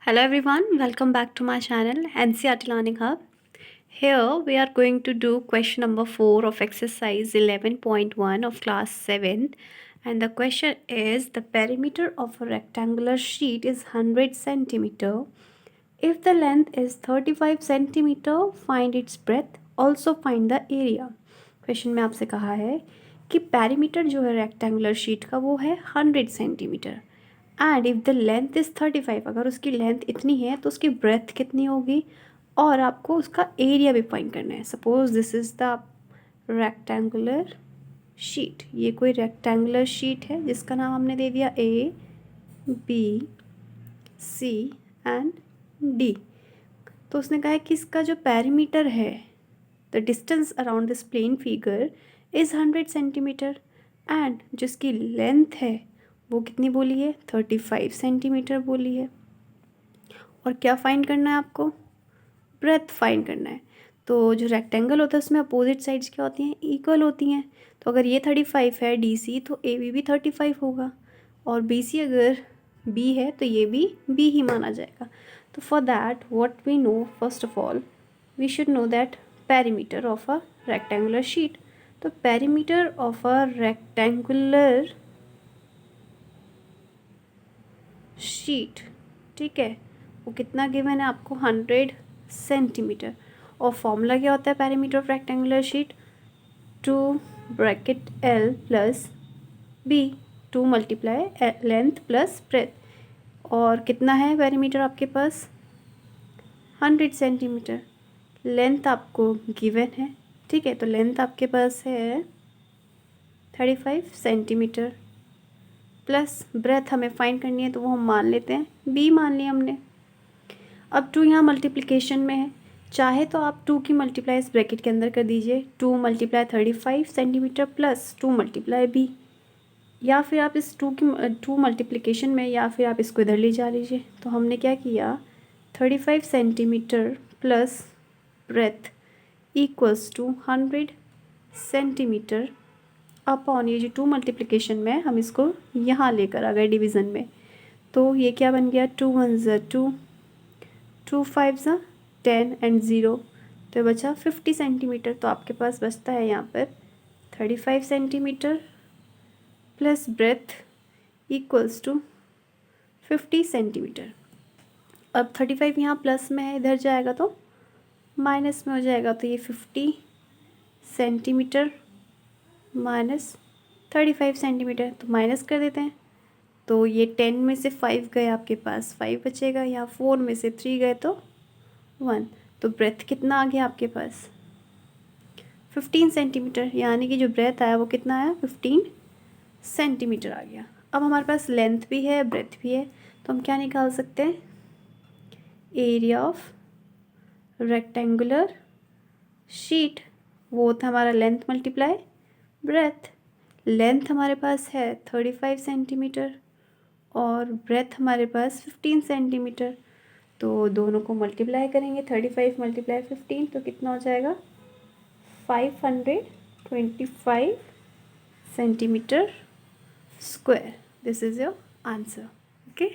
Hello everyone, welcome back to my channel NCERT Learning Hub. Here we are going to do question number 4 of exercise 11.1 of class 7, and the question is the perimeter of a rectangular sheet is 100 centimeter. If the length is 35 centimeter, find its breadth, also find the area. Question में आपसे कहा है कि perimeter जो है rectangular sheet का वो है 100 centimetre and if the length is 35, अगर उसकी लेंथ इतनी है तो उसकी ब्रेथ कितनी होगी और आपको उसका एरिया भी फाइंड करना है. Suppose this is the rectangular sheet. ये कोई रेक्टेंगुलर शीट है जिसका नाम हमने दे दिया A B C and D. तो उसने कहा है कि इसका जो पैरीमीटर है, the distance around this plane figure is 100 centimetre and जिसकी लेंथ है वो कितनी बोली है, 35 सेंटीमीटर बोली है. और क्या फाइंड करना है आपको, ब्रेथ फाइंड करना है. तो जो रेक्टेंगल होता है उसमें अपोजिट साइड्स क्या होती हैं, इक्वल होती हैं. तो अगर ये 35 है डी सी तो ए बी भी 35 होगा, और बी सी अगर बी है तो ये भी बी ही माना जाएगा. तो for that what we know, first of all we should know that perimeter of a rectangular sheet. तो perimeter of a rectangular sheet, ठीक है, वो कितना गिवन है आपको, 100 सेंटीमीटर. और फॉर्मूला क्या होता है perimeter of rectangular sheet, 2 bracket L plus B, 2 multiply length plus breadth. और कितना है पेरीमीटर आपके पास, 100 सेंटीमीटर. लेंथ आपको गिवन है, ठीक है, तो लेंथ आपके पास है 35 सेंटीमीटर प्लस ब्रेथ हमें फाइंड करनी है, तो वो हम मान लेते हैं बी मान लिया हमने. अब 2 यहाँ मल्टीप्लिकेशन में है, चाहे तो आप 2 की मल्टीप्लाई इस ब्रैकेट के अंदर कर दीजिए, 2 multiply 35 centimetre plus 2 multiply B, या फिर आप इस 2 मल्टीप्लिकेशन में, या फिर आप इसको इधर ले जा लीजिए. तो हमने क्या किया, 35 centimetre plus breadth equals to 100 centimetre upon ये जो 2 मल्टीप्लिकेशन में हम इसको यहाँ लेकर आ गए डिवीज़न में. तो ये क्या बन गया, 2 1 ज़ा 2, 2 5 ज़ा 10 एंड 0, तो बचा 50 सेंटीमीटर. तो आपके पास बचता है यहाँ पर 35 centimetre plus breadth equals to 50 centimetre. अब 35 यहाँ प्लस में है, इधर जाएगा तो माइनस में हो जाएगा. तो ये 50 सेंटीमीटर माइनस 35 सेंटीमीटर, तो माइनस कर देते हैं. तो ये 10 में से 5 गए आपके पास 5 बचेगा, यहाँ 4 में से 3 गए तो 1. तो ब्रेथ कितना आ गया आपके पास, 15 सेंटीमीटर. यानी कि जो ब्रेथ आया वो कितना आया, 15 सेंटीमीटर आ गया. अब हमारे पास लेंथ भी है ब्रेथ भी है, तो हम क्या निकाल सकते हैं, एरिया ऑफ रेक्टेंगुलर शीट. वो था हमारा लेंथ मल्टीप्लाई ब्रेथ. लेंथ हमारे पास है 35 सेंटीमीटर और ब्रेथ हमारे पास 15 सेंटीमीटर. तो दोनों को मल्टीप्लाई करेंगे, 35 मल्टीप्लाई 15 तो कितना हो जाएगा, 525 centimetre square. This is your answer. Okay.